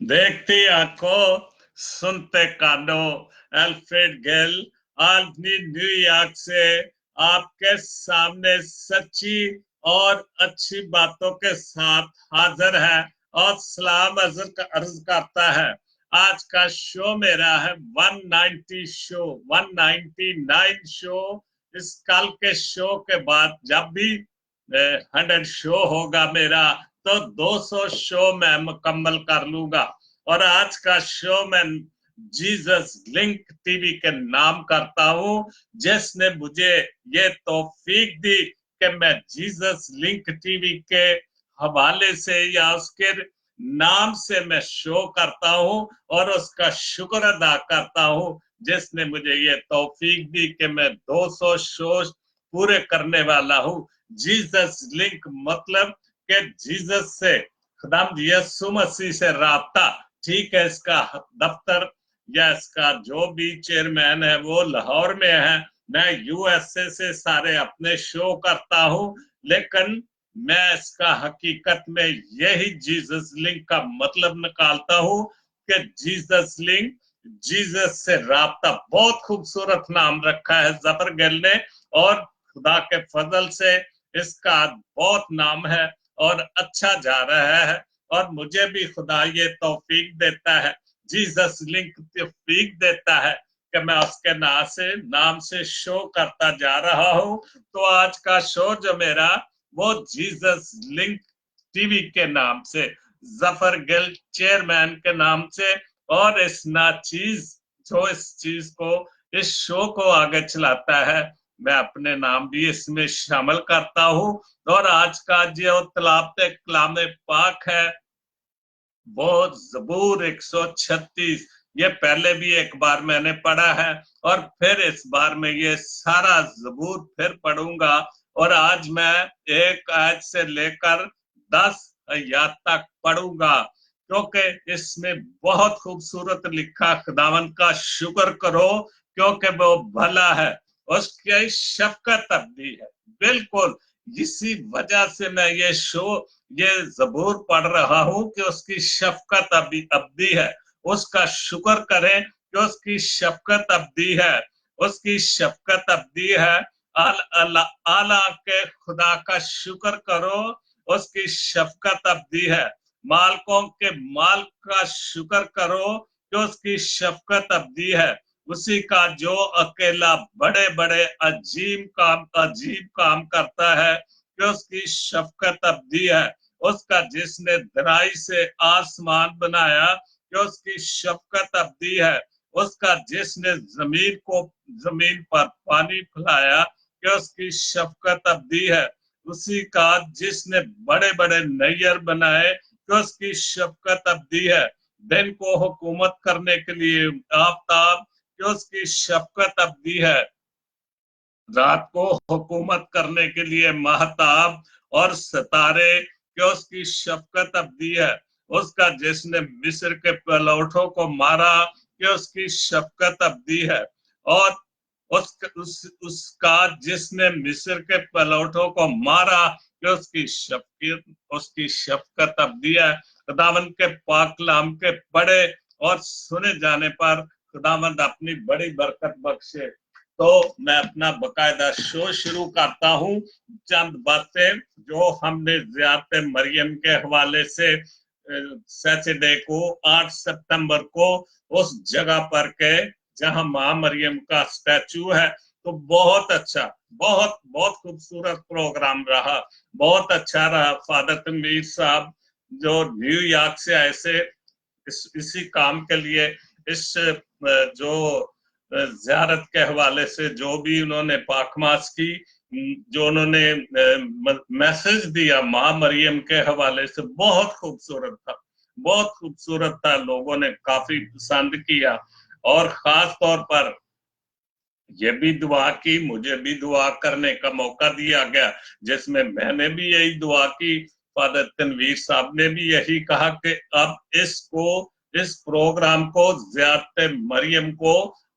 देखती आंखों सुनते कानों, अल्फ्रेड गेल अपनी न्यूयॉर्क से आपके सामने सच्ची और अच्छी बातों के साथ हाजिर है और सलाम अर्ज करता है। आज का शो मेरा है 190 शो, 199 शो। इस कल के शो के बाद जब भी 100 शो होगा मेरा, तो 200 शो मैं मुकम्मल कर लूंगा। और आज का शो मैं जीसस लिंक टीवी के नाम करता हूं, जिसने मुझे ये तौफीक दी कि मैं जीसस लिंक टीवी के हवाले से या उसके नाम से मैं शो करता हूं और उसका शुक्र अदा करता हूं, जिसने मुझे ये तौफीक दी कि मैं 200 शो पूरे करने वाला हूं। जीसस लिंक मतलब कि जीसस से, खुदाम यीशु मसीह से राब्ता। ठीक है, इसका दफ्तर या इसका जो भी चेयरमैन है वो लाहौर में है, मैं यूएसए से सारे अपने शो करता हूं, लेकिन मैं इसका हकीकत में यही जीसस लिंक का मतलब निकालता हूं कि जीसस लिंक, जीसस से राब्ता। बहुत खूबसूरत नाम रखा है जफर गिल ने, और खुदा के फजल से इसका बहुत नाम है और अच्छा जा रहा है। और मुझे भी खुदा ये तौफीक देता है, जीसस लिंक तौफीक देता है कि मैं उसके नाम से शो करता जा रहा हूं। तो आज का शो जो मेरा, वो जीसस लिंक टीवी के नाम से, जफर गिल चेयरमैन के नाम से, और इस नाचीज जो इस चीज को, इस शो को आगे चलाता है, मैं अपने नाम भी इसमें शामिल करता हूं। और आज का जो तलावत कलाम पाक है वो ज़बूर 136, ये पहले भी एक बार मैंने पढ़ा है और फिर इस बार में ये सारा ज़बूर फिर पढ़ूंगा। और आज मैं एक आयत से लेकर 10 आयत तक पढ़ूंगा, क्योंकि इसमें बहुत खूबसूरत लिखा, खुदावन का शुक्र करो क्योंकि वो भला है, उसकी शफकत अब्दी है। बिल्कुल इसी वजह से मैं ये ज़बूर पढ़ रहा हूं कि उसकी शफकत अब्दी है। उसका शुक्र करें कि उसकी शफकत अब्दी है, उसकी शफकत अब्दी है। आला के खुदा का शुक्र करो, उसकी शफकत अब्दी है। मालकों के माल का शुक्र करो कि उसकी शफकत अब्दी है। उसी का जो अकेला बड़े बड़े अजीब काम करता है कि उसकी शफकत अब्दी है। उसका जिसने दराई से आसमान बनाया कि उसकी शफकत अब्दी है। उसका जिसने जमीन पर पानी फैलाया कि उसकी शफकत अब्दी है। उसी का जिसने बड़े बड़े नैयर बनाए कि उसकी शफकत अब्दी है। दिन को हुकूमत करने के लिए आफताब कि उसकी शफकत अब्दी है। रात को हुकूमत करने के लिए महताब और सितारे कि उसकी शफकत अब्दी है। उसका जिसने मिस्र के पलौठों को मारा कि उसकी शफकत अब्दी है। और उसका जिसने मिस्र के पलौठों को मारा कि उसकी शफकत अब्दी है। खुदावंद के पाक कलाम के पढ़े और सुने जाने पर खुदावंद अपनी बड़ी बरकत बख्शे। तो मैं अपना बकायदा शो शुरू करता हूं। चंद बातें जो हमने ज़ियारत मरियम के हवाले से सैटरडे को 8 सितंबर को उस जगह पर के जहां मां मरियम का स्टैचू है, तो बहुत अच्छा, बहुत बहुत खूबसूरत प्रोग्राम रहा, बहुत अच्छा रहा। फादर तनवीर साहब जो न्यूयॉर्क से आए से इसी काम के लिए, इस जो ज़ियारत के हवाले से जो भी उन्होंने पाकमास की, जो उन्होंने मैसेज दिया मां मरियम के हवाले से, बहुत खूबसूरत था, बहुत खूबसूरत था। लोगों ने काफी पसंद किया और खास तौर पर ये भी दुआ की, मुझे भी दुआ करने का मौका दिया गया, जिसमें मैंने भी यही दुआ की। फादर तनवीर साहब ने भी यही कहा कि अब इस प्रोग्राम को, ज़ियारत मरियम को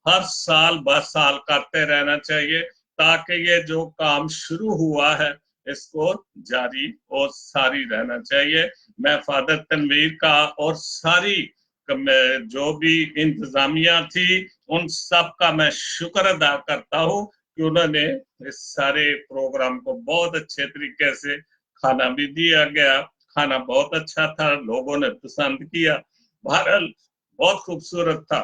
हर साल 10 साल करते रहना चाहिए, ताकि ये जो काम शुरू हुआ है इसको जारी और सारी रहना चाहिए। मैं फादर तनवीर का और सारी जो भी इंतजामिया थी उन सब का मैं शुक्र अदा करता हूँ कि उन्होंने इस सारे प्रोग्राम को बहुत अच्छे तरीके से, खाना भी दिया गया, खाना बहुत अच्छा था, लोगों ने पसंद किया, बहरहाल बहुत खूबसूरत था।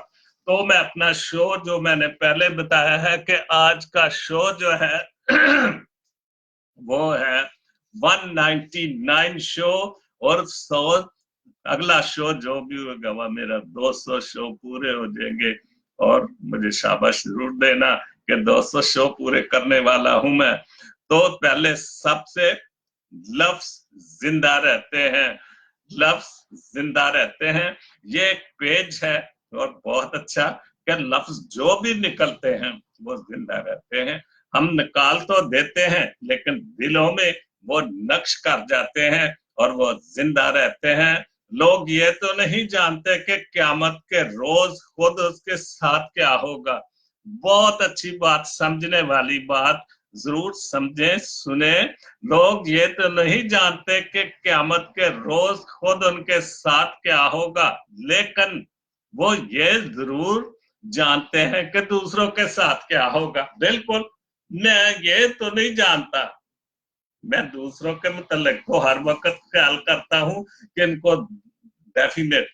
तो मैं अपना शो जो मैंने पहले बताया है कि आज का शो जो है वो है 199 शो, और 100 अगला शो जो भी होगा वह मेरा 200 शो पूरे हो जाएंगे। और मुझे शाबाश जरूर देना कि 200 शो पूरे करने वाला हूं मैं। तो पहले सबसे लफ्ज जिंदा रहते हैं, लफ्ज जिंदा रहते हैं, ये एक पेज है और बहुत अच्छा कि लफ्ज जो भी निकलते हैं वो जिंदा रहते हैं। हम निकाल तो देते हैं लेकिन दिलों में वो नक्श कर जाते हैं और वो जिंदा रहते हैं। लोग ये तो नहीं जानते कि क्यामत के रोज खुद उसके साथ क्या होगा। बहुत अच्छी बात, समझने वाली बात, जरूर समझें सुने। लोग ये तो नहीं जानते कि क्यामत के रोज खुद उनके साथ क्या होगा, लेकिन वो ये जरूर जानते हैं कि दूसरों के साथ क्या होगा। बिल्कुल, मैं ये तो नहीं जानता, मैं दूसरों के मुतल्लिक को हर वक्त ख्याल करता हूं कि इनको डेफिनेट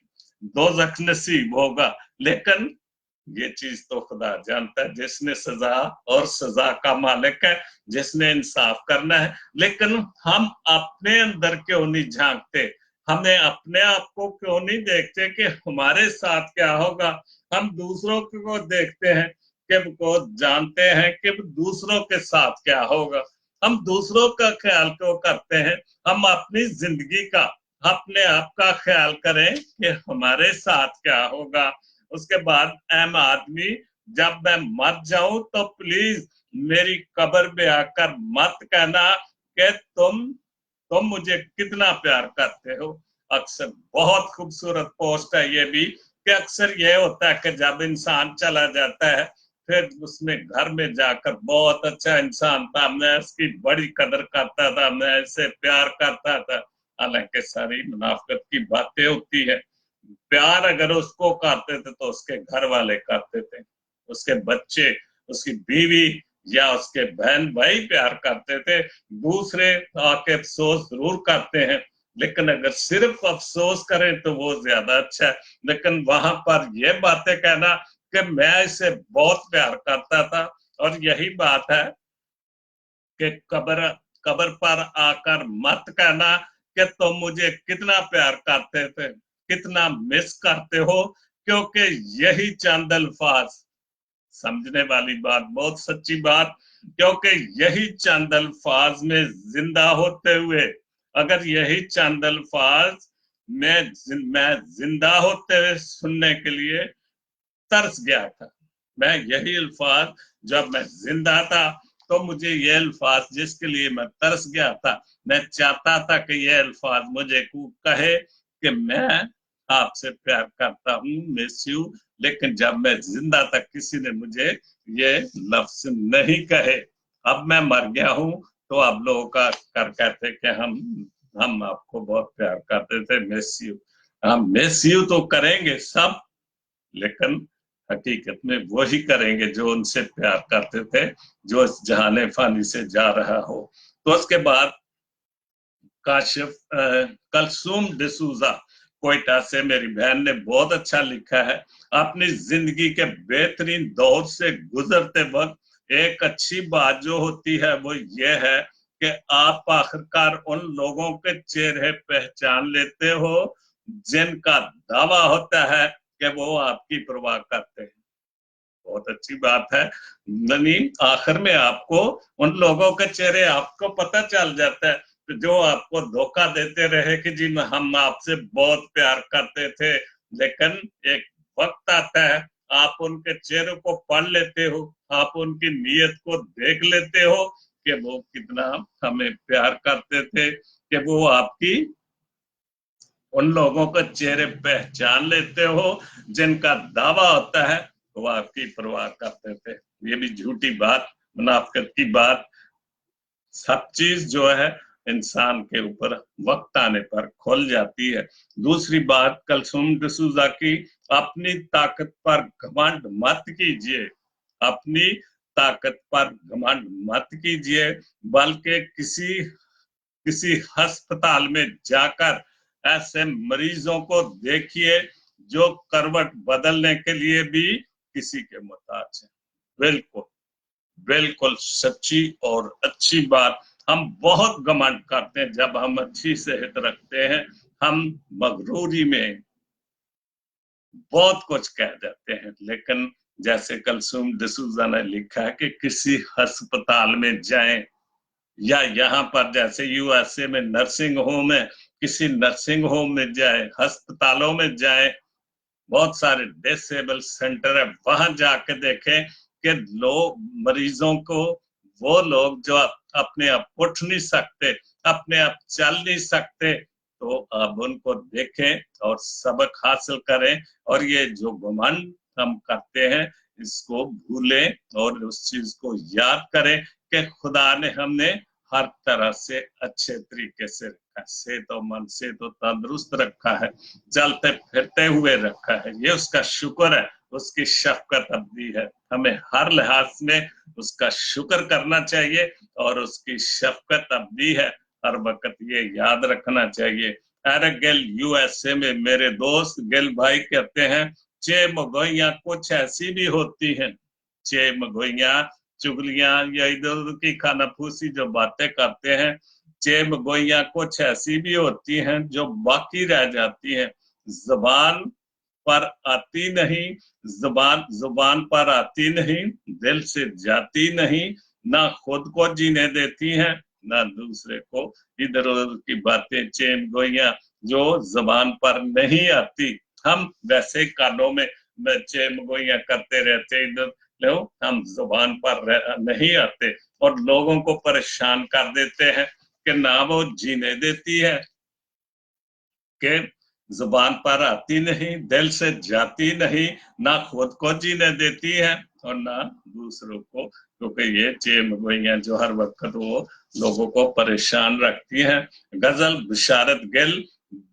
दोज़ख नसीब होगा, लेकिन ये चीज तो खुदा जानता है, जिसने सजा और सजा का मालिक है, जिसने इंसाफ करना है। लेकिन हम अपने अंदर क्यों नहीं झांकते, हमें अपने आप को क्यों नहीं देखते कि हमारे साथ क्या होगा। हम दूसरों को देखते हैं कि वो जानते हैं कि दूसरों के साथ क्या होगा, हम दूसरों का ख्याल क्यों करते हैं। हम अपनी जिंदगी का, अपने आप का ख्याल करें कि हमारे साथ क्या होगा। उसके बाद अहम आदमी, जब मैं मर जाऊं तो प्लीज मेरी कब्र में आकर मत कहना कि तुम मुझे कितना प्यार करते हो। अक्सर बहुत खूबसूरत पोस्ट है ये भी कि अक्सर ये होता है कि जब इंसान चला जाता है फिर उसमें घर में जाकर बहुत अच्छा इंसान था, मैं इसकी बड़ी कदर करता था, मैं इससे प्यार करता था। हालांकि सारी मुनाफिकत की बातें होती है। प्यार अगर उसको करते थे तो उसके घर वाले करते थे, उसके बच्चे, उसकी बीवी या उसके बहन भाई प्यार करते थे। दूसरे आके अफसोस जरूर करते हैं, लेकिन अगर सिर्फ अफसोस करें तो वो ज्यादा अच्छा है। लेकिन वहां पर ये बातें कहना कि मैं इसे बहुत प्यार करता था, और यही बात है कि कब्र कब्र पर आकर मत कहना कि तुम मुझे कितना प्यार करते थे, कितना मिस करते हो, क्योंकि यही चंद अल्फाज, समझने वाली बात, बहुत सच्ची बात, क्योंकि यही चंद अल्फाज में जिंदा होते हुए, अगर यही चंद अल्फाज मैं जिंदा होते हुए सुनने के लिए तरस गया था। मैं यही अल्फाज जब मैं जिंदा था तो मुझे ये अल्फाज जिसके लिए मैं तरस गया था, मैं चाहता था कि ये अल्फाज मुझे कहे कि मैं आपसे प्यार करता हूँ, मिस यू। लेकिन जब मैं जिंदा था किसी ने मुझे ये लफ्ज नहीं कहे। अब मैं मर गया हूँ तो अब लोगों का कर कहते कि हम आपको बहुत प्यार करते थे, मिस यू। हम मिस यू तो करेंगे सब, लेकिन हकीकत में वही करेंगे जो उनसे प्यार करते थे, जो इस जहाने फानी से जा रहा हो। तो उसके बाद काशिफ कलसूम डिसूजा कोयटा से मेरी बहन ने बहुत अच्छा लिखा है। अपनी जिंदगी के बेहतरीन दौर से गुजरते वक्त एक अच्छी बात जो होती है वो ये है कि आप आखिरकार उन लोगों के चेहरे पहचान लेते हो जिनका दावा होता है कि वो आपकी परवाह करते हैं। बहुत अच्छी बात है, यानी आखिर में आपको उन लोगों के चेहरे आपको पता चल जाता है जो आपको धोखा देते रहे कि जी हम आपसे बहुत प्यार करते थे, लेकिन एक वक्त आता है आप उनके चेहरे को पढ़ लेते हो, आप उनकी नीयत को देख लेते हो कि वो कितना हमें प्यार करते थे, कि वो आपकी उन लोगों के चेहरे पहचान लेते हो जिनका दावा होता है वो आपकी परवाह करते थे। ये भी झूठी बात, मुनाफिकत की बात। सब चीज जो है इंसान के ऊपर वक्त आने पर खुल जाती है। दूसरी बात, कुलसुम डिसूजा की, अपनी ताकत पर घमंड मत कीजिए, अपनी ताकत पर घमंड मत कीजिए, बल्कि किसी किसी अस्पताल में जाकर ऐसे मरीजों को देखिए जो करवट बदलने के लिए भी किसी के मोहताज है। बिल्कुल बिल्कुल सच्ची और अच्छी बात। हम बहुत घमंड करते हैं जब हम अच्छी सेहत रखते हैं, हम मगरूरी में बहुत कुछ कह देते हैं। लेकिन जैसे कुलसुम डिसूजा ने लिखा है कि किसी अस्पताल में जाएं, या यहाँ पर जैसे यूएसए में नर्सिंग होम है, किसी नर्सिंग होम में जाए, अस्पतालों में जाए, बहुत सारे डिसेबल सेंटर है, वहां जाके देखें कि लोग मरीजों को, वो लोग जो अपने आप उठ नहीं सकते, अपने आप चल नहीं सकते, तो अब उनको देखें और सबक हासिल करें, और ये जो घमंड हम करते हैं इसको भूलें और उस चीज को याद करें कि खुदा ने हमने हर तरह से अच्छे तरीके से रखा है, सेहत और मन से तो तंदुरुस्त रखा है, चलते फिरते हुए रखा है, ये उसका शुक्र है, उसकी शफकत अब्दी है। हमें हर लिहाज में उसका शुक्र करना चाहिए और उसकी शफकत अब्दी है, हर वक्त ये याद रखना चाहिए। एरिक गिल यूएसए में मेरे दोस्त गिल भाई कहते हैं, चे मगोइयां कुछ ऐसी भी होती हैं, चे मगोइयां चुगलियां या इधर उधर की खानाफूसी जो बातें करते हैं, चे मगोइयां कुछ ऐसी भी होती हैं जो बाकी रह जाती हैं, जबान पर आती नहीं, जुबान जुबान पर आती नहीं, दिल से जाती नहीं, ना खुद को जीने देती हैं, ना दूसरे को। इधर उधर की बातें, चेम गोइयां जो जबान पर नहीं आती, हम वैसे कानों में चेम गोइयां करते रहते, इधर लो हम जुबान पर नहीं आते और लोगों को परेशान कर देते हैं कि ना वो जीने देती है, कि जुबान पर आती नहीं, दिल से जाती नहीं, ना खुद को जीने देती है और ना दूसरों को, क्योंकि ये चेमगोइयां जो हर वक्त वो लोगों को परेशान रखती हैं। गजल बिशारत गिल,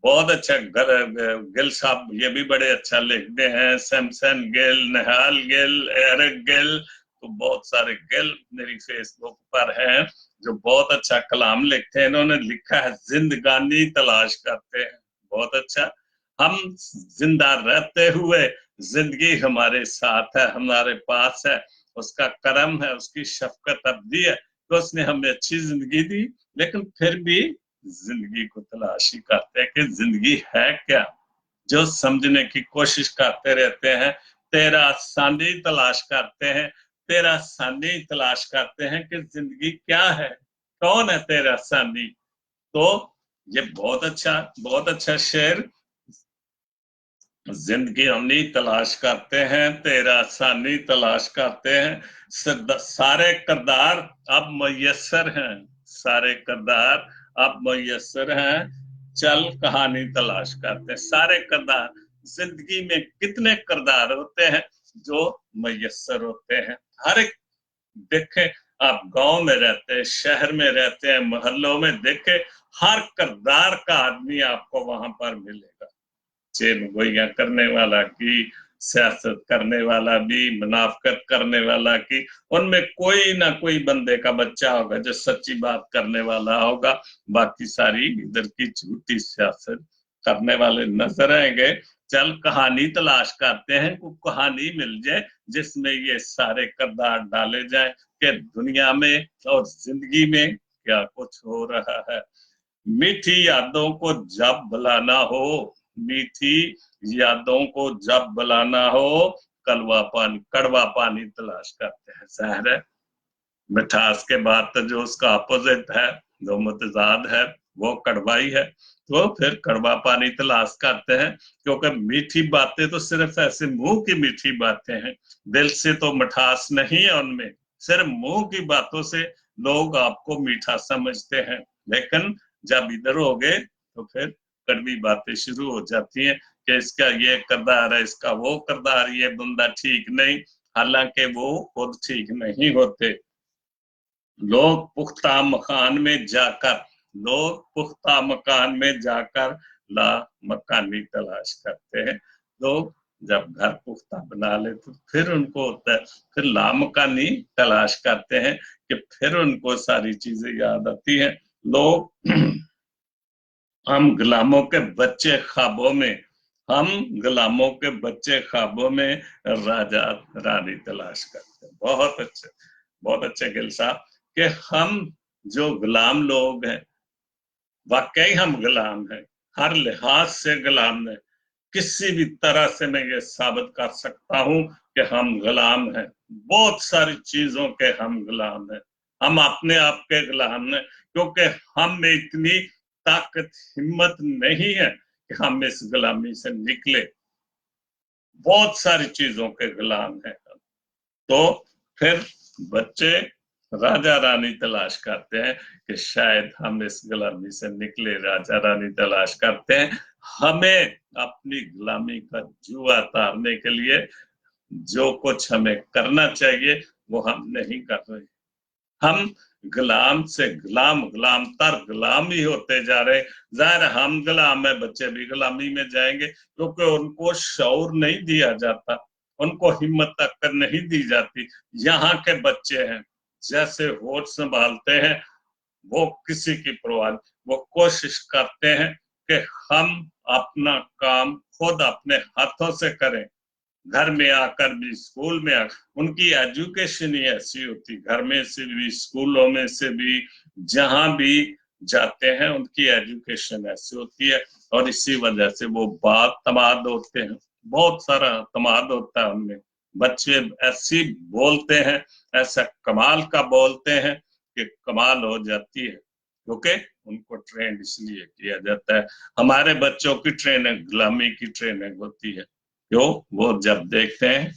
बहुत अच्छा, गिल साहब ये भी बड़े अच्छा लिखते हैं, सैमसन गिल, निहाल गिल, एरिक गिल, तो बहुत सारे गिल मेरी फेसबुक पर हैं जो बहुत अच्छा कलाम लिखते हैं। इन्होंने लिखा है जिंदगानी तलाश करते हैं, बहुत अच्छा। हम जिंदा रहते हुए जिंदगी हमारे साथ है, हमारे पास है, उसका करम है, उसकी शफकत अब्दी है, तो उसने हमें अच्छी जिंदगी दी, लेकिन फिर भी जिंदगी को तलाशी करते हैं कि जिंदगी है क्या, जो समझने की कोशिश करते रहते हैं, तेरा सानी तलाश करते हैं, तेरा सानी तलाश करते हैं कि जिंदगी क्या है, कौन है तेरा सानी। तो ये बहुत अच्छा शेर, जिंदगी हमनी तलाश करते हैं, तेरा सानी तलाश करते हैं, सारे किरदार अब मुयस्सर हैं, सारे किरदार अब मुयस्सर हैं, चल कहानी तलाश करते हैं। सारे किरदार, जिंदगी में कितने किरदार होते हैं जो मुयस्सर होते हैं, हर एक देखे, आप गांव में रहते हैं, शहर में रहते हैं, मोहल्लों में देखे, हर किरदार का आदमी आपको वहां पर मिलेगा, गोइयां करने वाला की, सियासत करने वाला भी, मुनाफकत करने वाला की, उनमें कोई ना कोई बंदे का बच्चा होगा जो सच्ची बात करने वाला होगा, बाकी सारी इधर की झूठी सियासत करने वाले नजर आएंगे। चल कहानी तलाश करते हैं, को कहानी मिल जाए जिसमें ये सारे किरदार डाले जाए कि दुनिया में और जिंदगी में क्या कुछ हो रहा है। मीठी यादों को जब बुलाना हो, मीठी यादों को जब बुलाना हो, कड़वा पानी तलाश करते हैं। जहर है, मिठास के बाद तो जो उसका अपोजिट है, जो मुतजाद है, वो कड़वाई है, तो फिर कड़वा पानी तलाश करते हैं, क्योंकि मीठी बातें तो सिर्फ ऐसे मुंह की मीठी बातें हैं, दिल से तो मिठास नहीं है उनमें, सिर्फ मुंह की बातों से लोग आपको मीठा समझते हैं, लेकिन जब इधर हो गए तो फिर कड़वी बातें शुरू हो जाती हैं कि इसका ये किरदार है, इसका वो किरदार, ये बंदा ठीक नहीं, हालांकि वो खुद ठीक नहीं होते। लोग पुख्ता मकान में जाकर ला मकानी तलाश करते हैं। लोग जब घर पुख्ता बना लेते फिर उनको होता है, फिर लामकानी तलाश करते हैं कि फिर उनको सारी चीजें याद आती हैं। लोग हम गुलामों के बच्चे ख्वाबों में राजा रानी तलाश करते हैं। बहुत अच्छे गिल साहब कि हम जो गुलाम लोग हैं, वाकई हम गुलाम हैं, हर लिहाज से गुलाम हैं। किसी भी तरह से मैं ये साबित कर सकता हूं कि हम गुलाम हैं। बहुत सारी चीजों के हम गुलाम हैं। हम अपने आप के गुलाम हैं, क्योंकि हम में इतनी ताकत हिम्मत नहीं है कि हम इस गुलामी से निकले। बहुत सारी चीजों के गुलाम हैं। तो फिर बच्चे राजा रानी तलाश करते हैं कि शायद हम इस गुलामी से निकले। राजा रानी तलाश करते हैं। हमें अपनी गुलामी का जुआ उतारने के लिए जो कुछ हमें करना चाहिए वो हम नहीं कर रहे। हम गुलाम से गुलाम ही होते जा रहे। जाहिर हम गुलाम है, बच्चे भी गुलामी में जाएंगे, क्योंकि उनको शऊर नहीं दिया जाता, उनको हिम्मत तक नहीं दी जाती। यहाँ के बच्चे हैं, जैसे होश संभालते हैं, वो किसी की परवाह, वो कोशिश करते हैं कि हम अपना काम खुद अपने हाथों से करें। घर में आकर भी, स्कूल में आकर उनकी एजुकेशन ही ऐसी होती, घर में से भी, स्कूलों में से भी, जहां भी जाते हैं उनकी एजुकेशन ऐसी होती है। और इसी वजह से वो बातमाद होते हैं, बहुत सारा तमाद होता है उनमें। बच्चे ऐसी बोलते हैं, ऐसा कमाल का बोलते हैं कि कमाल हो जाती है, क्योंकि उनको ट्रेंड इसलिए किया जाता है। हमारे बच्चों की ट्रेनिंग गुलामी की ट्रेनिंग होती है। क्यों? वो जब देखते हैं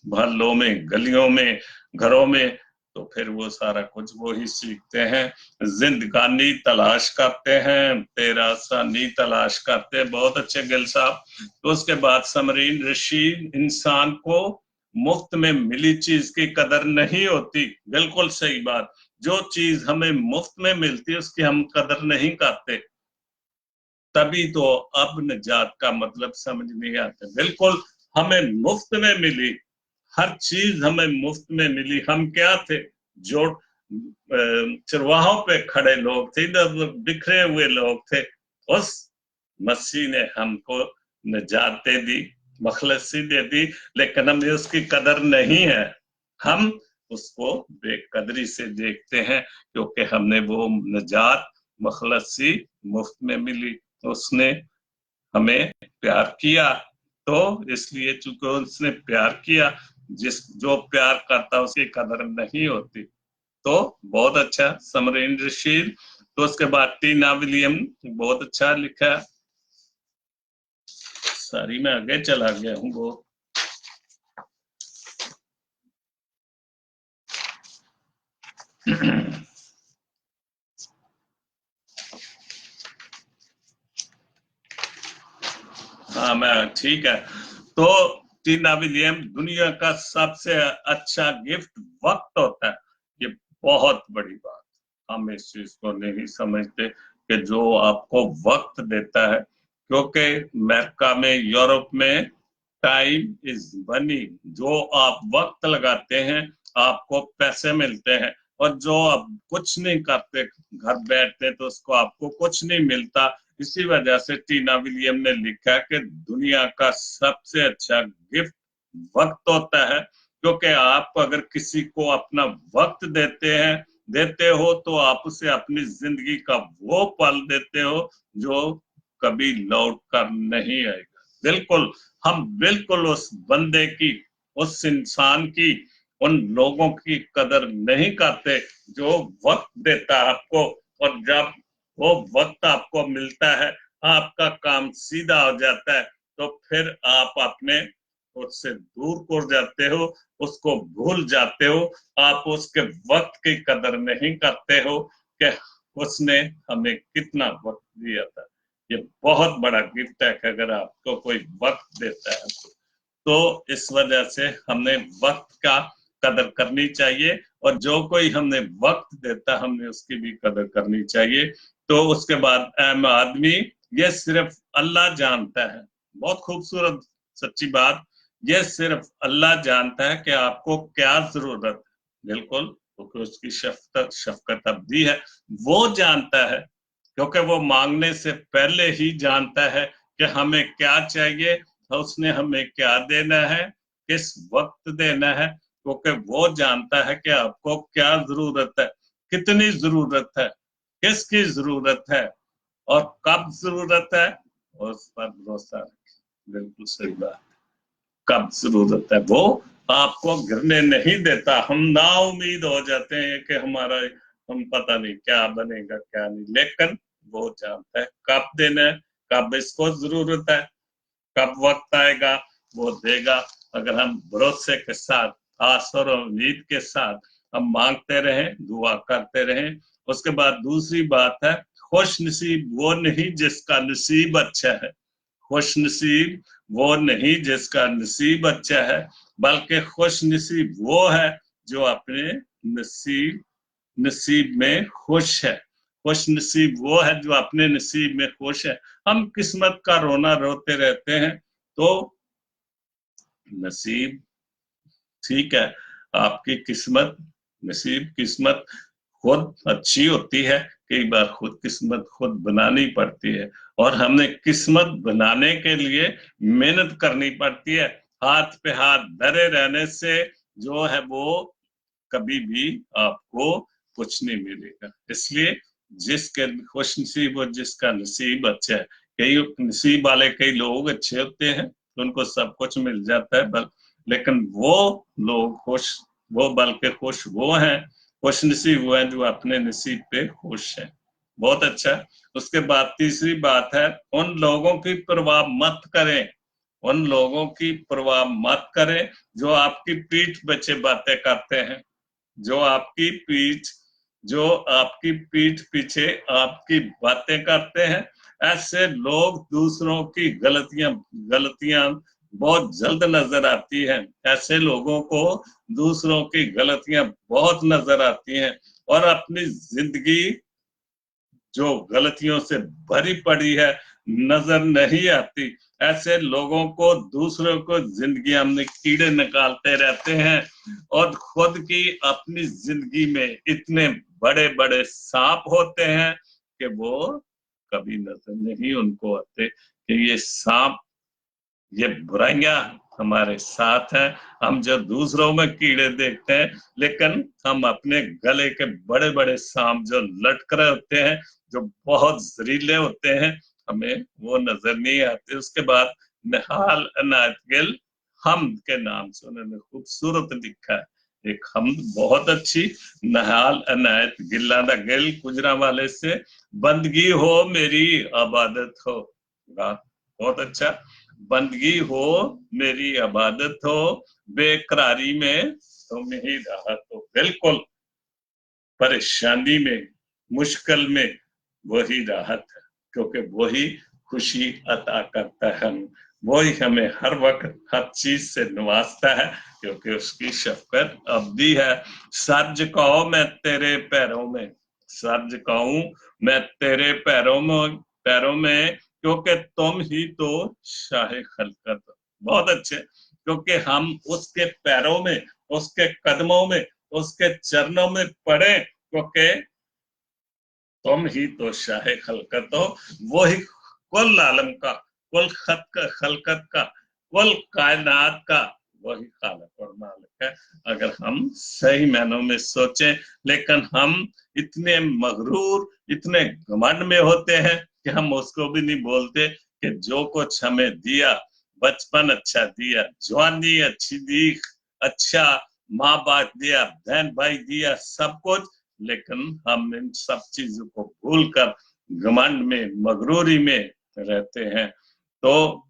मोहल्लों में, गलियों में, घरों में, तो फिर वो सारा कुछ वो ही सीखते हैं। जिंदगानी तलाश करते हैं, तेरा सानी तलाश करते हैं। बहुत अच्छे गिल साहब। तो उसके बाद समरीन रशीद, इंसान को मुफ्त में मिली चीज की कदर नहीं होती। बिल्कुल सही बात। जो चीज हमें मुफ्त में मिलती है उसकी हम कदर नहीं करते। तभी तो अब निजात का मतलब समझ नहीं आता। बिल्कुल हमें मुफ्त में मिली, हर चीज हमें मुफ्त में मिली। हम क्या थे? जो चरवाहों पे खड़े लोग थे, इधर बिखरे हुए लोग थे। उस मसीह ने हमको निजात दे दी, मखलसी दे दी, लेकिन हमें उसकी कदर नहीं है। हम उसको बेकदरी से देखते हैं, क्योंकि हमने वो निजात, मखलसी मुफ्त में मिली। उसने हमें प्यार किया, तो इसलिए चूंकि उसने प्यार किया, जो प्यार करता उसकी कदर नहीं होती। तो बहुत अच्छा समरीन रशीद। तो उसके बाद टीना विलियम, बहुत अच्छा लिखा। सारी मैं आगे चला गया हूँ वो। हाँ, मैं ठीक है। तो टीना विलियम, दुनिया का सबसे अच्छा गिफ्ट वक्त होता है। ये बहुत बड़ी बात, हम इस चीज को नहीं समझते कि जो आपको वक्त देता है, क्योंकि अमेरिका में, यूरोप में टाइम इज मनी। जो आप वक्त लगाते हैं आपको पैसे मिलते हैं, और जो आप कुछ नहीं करते, घर बैठते, तो उसको आपको कुछ नहीं मिलता। इसी वजह से टीना विलियम ने लिखा कि दुनिया का सबसे अच्छा गिफ्ट वक्त होता है। क्योंकि आप अगर किसी को अपना वक्त देते हो, तो आप उसे अपनी जिंदगी का वो पल देते हो जो कभी लौट कर नहीं आएगा। बिल्कुल, हम बिल्कुल उस बंदे की, उस इंसान की, उन लोगों की कदर नहीं करते जो वक्त देता है आपको। और जब वो वक्त आपको मिलता है, आपका काम सीधा हो जाता है, तो फिर आप अपने उससे दूर हो जाते हो, उसको भूल जाते हो। आप उसके वक्त की कदर नहीं करते हो कि उसने हमें कितना वक्त दिया था। ये बहुत बड़ा गिफ्ट है कि अगर आपको कोई वक्त देता है। तो इस वजह से हमने वक्त का कदर करनी चाहिए, और जो कोई हमने वक्त देता हमने उसकी भी कदर करनी चाहिए। तो उसके बाद अहम आदमी, ये सिर्फ अल्लाह जानता है। बहुत खूबसूरत सच्ची बात, ये सिर्फ अल्लाह जानता है कि आपको क्या जरूरत है। बिल्कुल, क्योंकि उसकी शफकत शफकत अब्दी है, वो जानता है, क्योंकि वो मांगने से पहले ही जानता है कि हमें क्या चाहिए, उसने हमें क्या देना है, किस वक्त देना है, क्योंकि वो जानता है कि आपको क्या जरूरत है, कितनी जरूरत है, किसकी जरूरत है, और कब जरूरत है, और उस पर भरोसा रखें। बिल्कुल सही बात। कब जरूरत है वो आपको गिरने नहीं देता। हम ना उम्मीद हो जाते हैं कि हमारा, हम पता नहीं क्या बनेगा क्या नहीं, लेकिन वो जानता है कब देना है, कब इसको जरूरत है, कब वक्त आएगा वो देगा। अगर हम भरोसे के साथ, आस और उम्मीद के साथ हम मांगते रहें, दुआ करते रहें। उसके बाद दूसरी बात है, खुश नसीब वो नहीं जिसका नसीब अच्छा है। खुश नसीब वो नहीं जिसका नसीब अच्छा है, बल्कि खुश नसीब वो है जो अपने नसीब नसीब में खुश है। खुश नसीब वो है जो अपने नसीब में खुश है। हम किस्मत का रोना रोते रहते हैं, तो नसीब ठीक है, आपकी किस्मत, नसीब किस्मत खुद अच्छी होती है, कई बार खुद किस्मत खुद बनानी पड़ती है, और हमने किस्मत बनाने के लिए मेहनत करनी पड़ती है। हाथ पे हाथ धरे रहने से जो है वो कभी भी आपको कुछ नहीं मिलेगा। इसलिए जिसके खुश नसीब और जिसका नसीब अच्छा है, कई नसीब वाले कई लोग अच्छे होते हैं तो उनको सब कुछ मिल जाता है, लेकिन वो लोग खुश, वो बल्कि खुश वो हैं, खुश नसीब वो हैं जो अपने नसीब पे खुश हैं। बहुत अच्छा। उसके बाद तीसरी बात है, उन लोगों की परवाह मत करें, उन लोगों की परवाह मत करें जो आपकी पीठ पीछे बातें करते हैं, जो आपकी पीठ जो आपकी पीठ पीछे आपकी बातें करते हैं। ऐसे लोग दूसरों की गलतियां गलतियां बहुत जल्द नजर आती हैं। ऐसे लोगों को दूसरों की गलतियां बहुत नजर आती हैं, और अपनी जिंदगी जो गलतियों से भरी पड़ी है नजर नहीं आती। ऐसे लोगों को दूसरों को जिंदगी में कीड़े निकालते रहते हैं, और खुद की अपनी जिंदगी में इतने बड़े बड़े सांप होते हैं कि वो कभी नजर नहीं उनको आते कि ये सांप, ये बुराइयां हमारे साथ हैं। हम जो दूसरों में कीड़े देखते हैं, लेकिन हम अपने गले के बड़े बड़े सांप जो लटक रहे होते हैं, जो बहुत जहरीले होते हैं, हमें वो नजर नहीं आते। उसके बाद निहाल अनायत गिल हमद के नाम से उन्होंने खूबसूरत लिखा है एक हमद बहुत अच्छी। निहाल अनायत गिल्ला दा गिल गुजरा वाले से, बंदगी हो मेरी इबादत हो। बहुत अच्छा। बंदगी हो मेरी इबादत हो, बेकरारी में तुम ही राहत हो। बिल्कुल, परेशानी में, मुश्किल में वही राहत है, क्योंकि वही खुशी अता करता है। वही हमें हर वक्त हर चीज से नवाजता है, क्योंकि उसकी शफकत अब्दी है। सर झुकाओ मैं तेरे पैरों में, सर झुकाऊं मैं तेरे पैरों में, क्योंकि तुम ही तो शाहे खलकत। बहुत अच्छे। क्योंकि हम उसके पैरों में, उसके कदमों में, उसके चरणों में पड़े, क्योंकि तुम ही तो शाहे खलकत हो। वो ही कुल आलम का, कुल खलकत का, कुल कायनात का वही खालिक और मालिक है, अगर हम सही मायनों में सोचें। लेकिन हम इतने मगरूर, इतने घमंड में होते हैं कि हम उसको भी नहीं बोलते कि जो कुछ हमें दिया, बचपन अच्छा दिया, जवानी अच्छी दी, अच्छा माँ बाप दिया, बहन भाई दिया, सब कुछ, लेकिन हम इन सब चीजों को भूलकर घमंड में, मगरूरी में रहते हैं। तो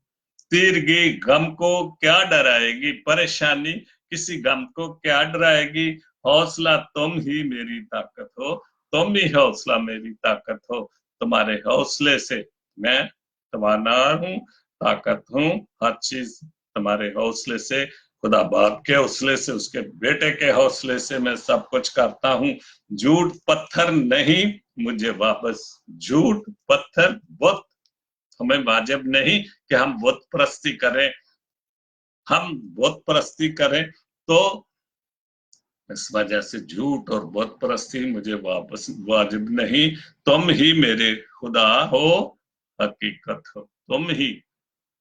तीरगी गम को क्या डराएगी, परेशानी किसी गम को क्या डराएगी, हौसला तुम ही मेरी ताकत हो, तुम ही हौसला मेरी ताकत हो। तुम्हारे हौसले से मैं तवाना हूँ, ताकत हूँ, हर चीज तुम्हारे हौसले से खुदा बाप के हौसले से, उसके बेटे के हौसले से मैं सब कुछ करता हूँ। झूठ पत्थर नहीं मुझे वापस, झूठ पत्थर बुत हमें वाजिब नहीं कि हम बुत परस्ती करें। हम बुत परस्ती करें तो इस वजह से झूठ और बुत परस्ती मुझे वापस वाजिब नहीं। तुम ही मेरे खुदा हो, हकीकत हो, तुम ही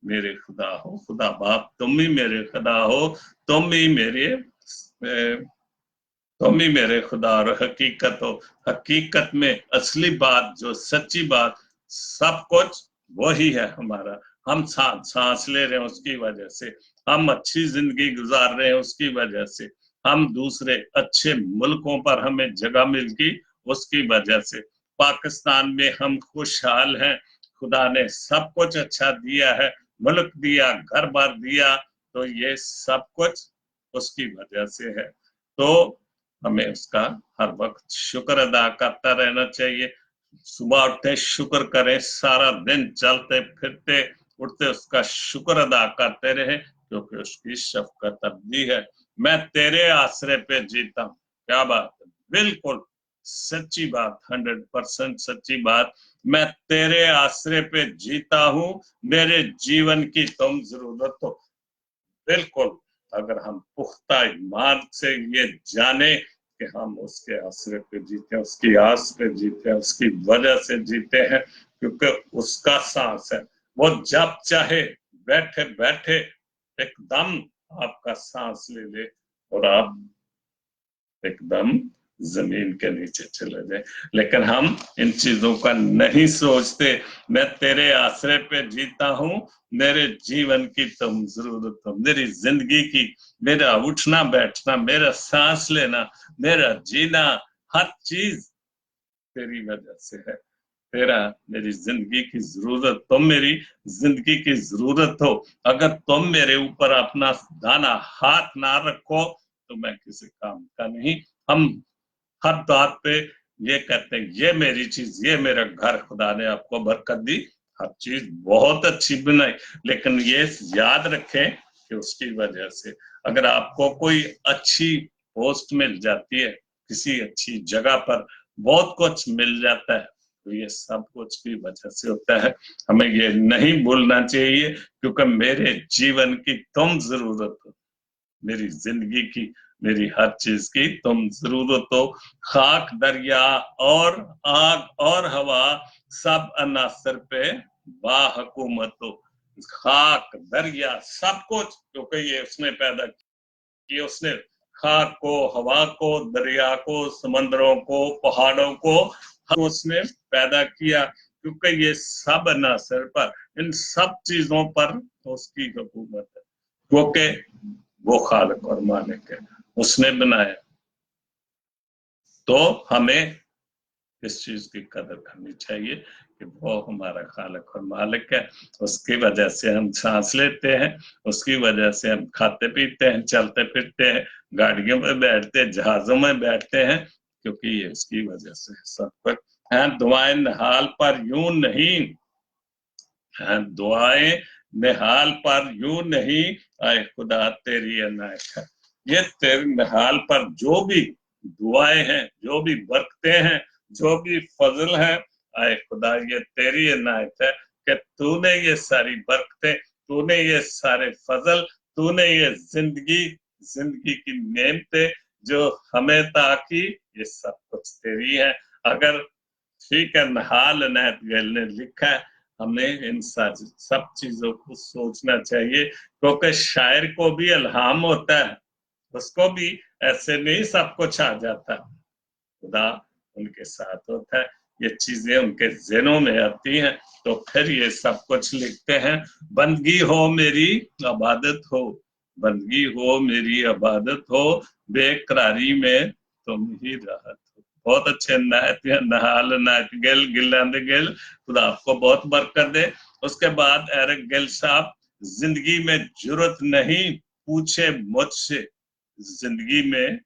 मेरे खुदा हो, खुदा बाप तुम ही मेरे खुदा हो, तुम ही मेरे तुम ही मेरे खुदा और हकीकत हो। हकीकत में असली बात, जो सच्ची बात, सब कुछ वही है हमारा। हम सांस ले रहे हैं उसकी वजह से, हम अच्छी जिंदगी गुजार रहे हैं उसकी वजह से, हम दूसरे अच्छे मुल्कों पर हमें जगह मिल गई उसकी वजह से, पाकिस्तान में हम खुशहाल हैं, खुदा ने सब कुछ अच्छा दिया है, मुल्क दिया, घर बार दिया, तो ये सब कुछ उसकी वजह से है। तो हमें उसका हर वक्त शुक्र अदा करता रहना चाहिए। सुबह उठते शुक्र करें, सारा दिन चलते फिरते उठते उसका शुक्र अदा करते रहे, क्योंकि उसकी शफकत अब्दी है। मैं तेरे आसरे पे जीता हूँ। क्या बात है, बिल्कुल सच्ची बात, 100% सच्ची बात। मैं तेरे आसरे पे जीता हूँ, मेरे जीवन की तुम जरूरत हो। बिल्कुल, अगर हम पुख्ता ईमान से ये जाने कि हम उसके आसरे पे जीते हैं, उसकी आस पे जीते हैं, उसकी वजह से जीते हैं, क्योंकि उसका सांस है। वो जब चाहे बैठे बैठे एकदम आपका सांस ले ले और आप एकदम जमीन के नीचे चले जाए। लेकिन हम इन चीजों का नहीं सोचते। मैं तेरे आसरे पे जीता हूँ, मेरे जीवन की तुम जरूरत हो, मेरी जिंदगी की, मेरा उठना बैठना, मेरा सांस लेना, मेरा जीना, हर चीज तेरी वजह से है। तेरा मेरी जिंदगी की जरूरत, तुम मेरी जिंदगी की जरूरत हो। अगर तुम मेरे ऊपर अपना दाना हाथ ना रखो तो मैं किसी काम का नहीं। हम हर बात पे ये कहते हैं, ये मेरी चीज, ये मेरा घर, खुदा ने आपको बरकत दी, हर चीज बहुत अच्छी बनाई, लेकिन ये याद रखें कि उसकी वजह से अगर आपको कोई अच्छी पोस्ट मिल जाती है, किसी अच्छी जगह पर बहुत कुछ मिल जाता है, तो ये सब कुछ की वजह से होता है। हमें ये नहीं भूलना चाहिए, क्योंकि मेरे जीवन की तुम जरूरत हो, मेरी जिंदगी की, मेरी हर चीज की तुम जरूरत हो। खाक, दरिया और आग और हवा, सब अनासर पे बाहुकूमत हो। खाक, दरिया, सब कुछ, क्योंकि ये उसने पैदा किया। उसने खाक को, हवा को, दरिया को, समंदरों को, पहाड़ों को उसने पैदा किया, क्योंकि ये सब अनासर पर, इन सब चीजों पर उसकी हुकूमत है, क्योंकि वो खालिक और मालिक है, उसने बनाया। तो हमें इस चीज की कदर करनी चाहिए कि वो हमारा खालिक और मालिक है। उसकी वजह से हम सांस लेते हैं, उसकी वजह से हम खाते पीते हैं, चलते फिरते हैं, गाड़ियों में बैठते हैं, जहाजों में बैठते हैं, क्योंकि ये उसकी वजह से सब कुछ है। दुआएं निहाल पर यूं नहीं है, दुआएं निहाल पर यूं नहीं, आए खुदा तेरी अनायत है। ये तेरे निहाल पर जो भी दुआएं हैं, जो भी बरकतें हैं, जो भी फजल है, आए खुदा ये तेरी अनायत है कि तूने ये सारी बरकतें, तूने ये सारे फजल, तूने ये जिंदगी जिंदगी की नेमतें जो हमें ताकि, ये सब कुछ तेरी है। अगर ठीक है, नहाल अनायत गैल ने लिखा है, हमें इन सब चीजों को सोचना चाहिए, क्योंकि शायर को भी इल्हाम होता है, उसको भी ऐसे नहीं सब कुछ आ जाता, खुदा उनके साथ होता है, ये चीजें उनके ज़हनों में आती हैं, तो फिर ये सब कुछ लिखते हैं। बंदगी हो मेरी इबादत हो, बंदगी हो मेरी इबादत हो, बेकरारी में तुम ही राहत हो। बहुत अच्छे नायत नहाल नायत गिल गिलांद गिल, खुदा आपको बहुत बरकत दे। उसके बाद एरिक गिल साहब, जिंदगी में जरूरत नहीं पूछे मुझसे, जिंदगी में,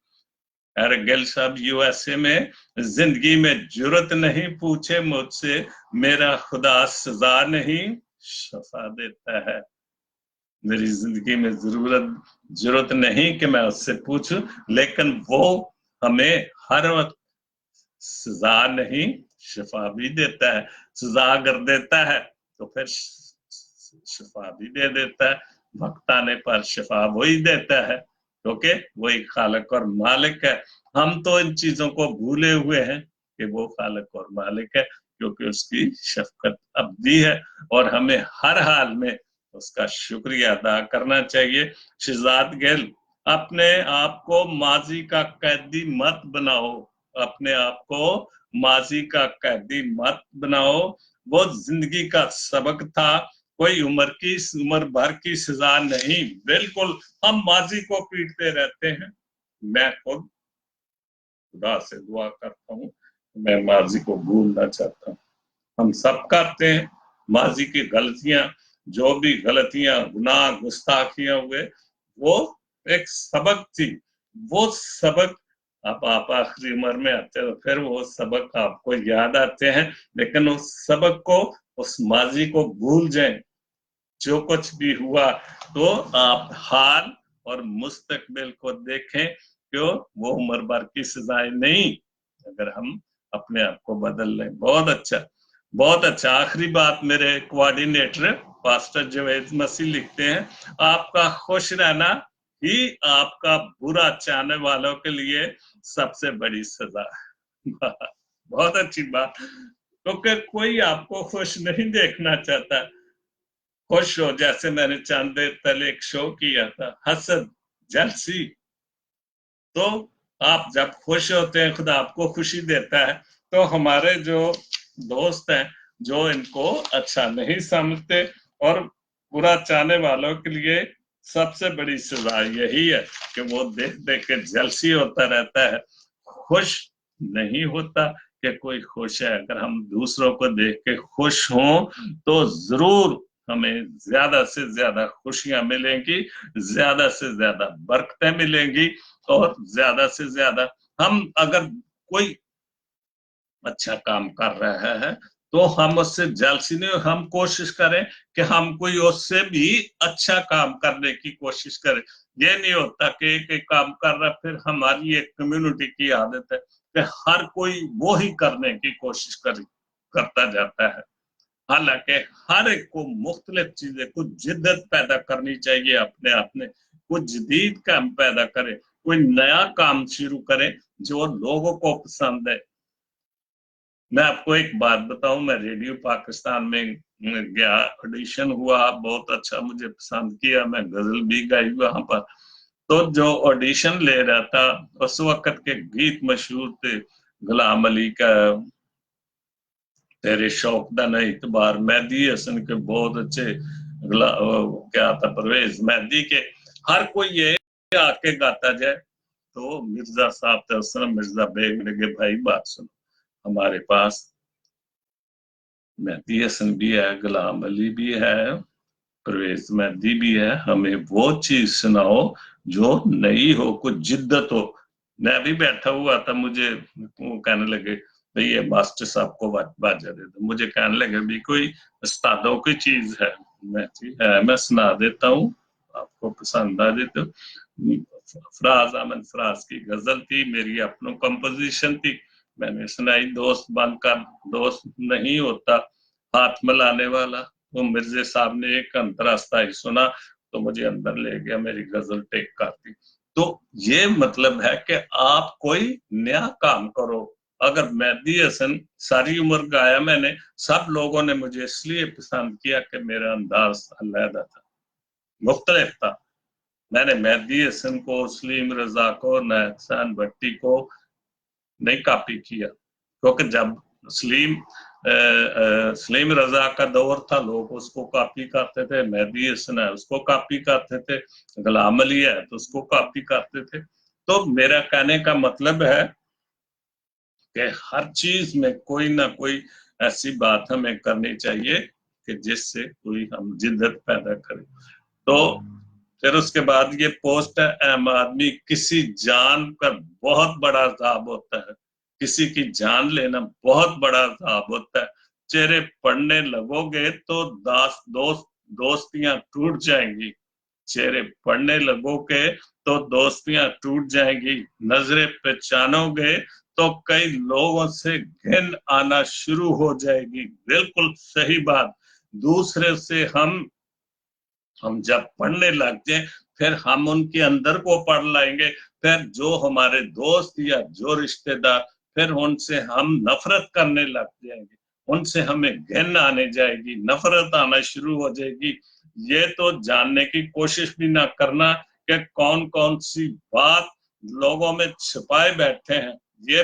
एरिक गिल साहब यूएसए में, जिंदगी में जरूरत नहीं पूछे मुझसे, मेरा खुदा सजा नहीं शफा देता है। मेरी जिंदगी में जरूरत नहीं कि मैं उससे पूछूं, लेकिन वो हमें हर वक्त सजा नहीं शिफा भी देता है। सजा अगर देता है तो फिर शिफा भी दे देता है। वक्त आने पर शिफा वही देता है, क्योंकि वही खालिक और मालिक है। हम तो इन चीजों को भूले हुए हैं कि वो खालिक और मालिक है, क्योंकि उसकी शफकत अब्दी है और हमें हर हाल में उसका शुक्रिया अदा करना चाहिए। शहजाद गिल, अपने आप को माजी का कैदी मत बनाओ, अपने आप को माजी का कैदी मत बनाओ। वो जिंदगी का सबक था, कोई उम्र भर की सजा नहीं। बिल्कुल हम माजी को पीटते रहते हैं। मैं खुद खुदा से दुआ करता हूँ, मैं माजी को भूलना चाहता हूँ। हम सब करते हैं माजी की गलतियां, जो भी गलतियां गुनाह गुस्ताखियां हुए, वो एक सबक थी। वो सबक अब आप आखिरी उम्र में आते हो, फिर वो सबक आपको याद आते हैं, लेकिन उस सबक को, उस माजी को भूल जाएं। जो कुछ भी हुआ तो आप हाल और मुस्तकबिल को देखें, क्यों वो उम्र भर की सजाएं नहीं, अगर हम अपने आप को बदल लें। बहुत अच्छा, बहुत अच्छा। आखिरी बात, मेरे कोऑर्डिनेटर पास्टर जवेद मसीह लिखते हैं, आपका खुश रहना ही आपका बुरा चाहने वालों के लिए सबसे बड़ी सजा है। बहुत अच्छी बात, क्योंकि कोई आपको खुश नहीं देखना चाहता। खुश हो, जैसे मैंने चंद देर पहले एक शो किया था, हसद, जलसी, तो आप जब खुश होते हैं खुदा आपको खुशी देता है। तो हमारे जो दोस्त हैं, जो इनको अच्छा नहीं समझते और बुरा चाहने वालों के लिए सबसे बड़ी सजा यही है कि वो देख देख के जलसी होता रहता है, खुश नहीं होता कि कोई खुश है। अगर हम दूसरों को देख के खुश हों तो जरूर हमें ज्यादा से ज्यादा खुशियां मिलेंगी, ज्यादा से ज्यादा बरकतें मिलेंगी, और ज्यादा से ज्यादा हम अगर कोई अच्छा काम कर रहा है तो हम उससे जलसी नहीं, हम कोशिश करें कि हम कोई उससे भी अच्छा काम करने की कोशिश करें। ये नहीं होता कि एक काम कर रहा, फिर हमारी एक कम्युनिटी की आदत है कि हर कोई वो ही करने की कोशिश करता जाता है। हालांकि हर एक को मुख्तलिफ चीजें, कुछ जिद्दत पैदा करनी चाहिए अपने आप में, कुछ जदीद काम पैदा करे, कोई नया काम शुरू करे जो लोगों को पसंद है। मैं आपको एक बात बताऊं, मैं रेडियो पाकिस्तान में गया, ऑडिशन हुआ, बहुत अच्छा मुझे पसंद किया, मैं गजल भी गाई वहां पर। तो जो ऑडिशन ले रहा था, उस वक्त के गीत मशहूर थे, गुलाम अली का तेरे शौक दा नहीं इतबार, मेहदी हसन के बहुत अच्छे, क्या था, परवेज मेहदी के, हर कोई ये आके गाता जाए। तो मिर्जा साहब तबसरम मिर्जा बेग लगे, भाई बात सुनो, हमारे पास मेहदी हसन भी है, गुलाम अली भी है, परवेज मेहदी भी है, हमें वो चीज सुनाओ जो नई हो, कुछ जिद्दत हो। मैं भी बैठा हुआ था, मुझे वो कहने लगे भाई ये मास्टर साहब को बाजा दे दो, मुझे कहने लगे भी कोई उस्तादों की चीज है। मैं है, मैं सुना देता हूँ, आपको पसंद आ देते हो। फराज अहमद फराज की गजल थी, मेरी अपनों कंपोजिशन थी, मैंने सुनाई। दोस्त बनकर दोस्त नहीं होता, हाथ मिलाने वाला। तो मिर्जे साहब ने एक अंतरास्ता ही सुना तो मुझे अंदर ले गया, मेरी गजल टेक कर दी। तो ये मतलब है कि आप कोई नया काम करो। अगर मेहदी हसन सारी उम्र गाया मैंने, सब लोगों ने मुझे इसलिए पसंद किया कि मेरा अंदाज अलहदा था, मुख्तलिफ था। मैंने मेहदी हसन को, सलीम रजा को, नहसान भट्टी को नहीं कॉपी किया, क्योंकि जब सलीम सलीम रजा का दौर था, लोग उसको कॉपी करते थे, मेहदी हसन है उसको कॉपी करते थे, गुलाम अली है तो उसको कॉपी करते थे। तो मेरा कहने का मतलब है कि हर चीज में कोई ना कोई ऐसी बात हमें करनी चाहिए कि जिससे कोई हम जिद्दत पैदा करें। तो फिर उसके बाद ये पोस्ट है, अहम आदमी, किसी जान का बहुत बड़ा अजाब होता है, किसी की जान लेना बहुत बड़ा अजाब होता है। चेहरे पढ़ने लगोगे तो दोस्तियां टूट जाएंगी, चेहरे पड़ने लगोगे तो दोस्तियां टूट जाएंगी, नजरें पहचानोगे तो कई लोगों से घिन आना शुरू हो जाएगी। बिल्कुल सही बात। दूसरे से हम जब पढ़ने लग जाए फिर हम उनके अंदर को पढ़ लाएंगे, फिर जो हमारे दोस्त या जो रिश्तेदार, फिर उनसे हम नफरत करने लग जाएंगे, उनसे हमें घिन आने जाएगी, नफरत आना शुरू हो जाएगी। ये तो जानने की कोशिश भी ना करना कि कौन कौन सी बात लोगों में छिपाए बैठे हैं। ये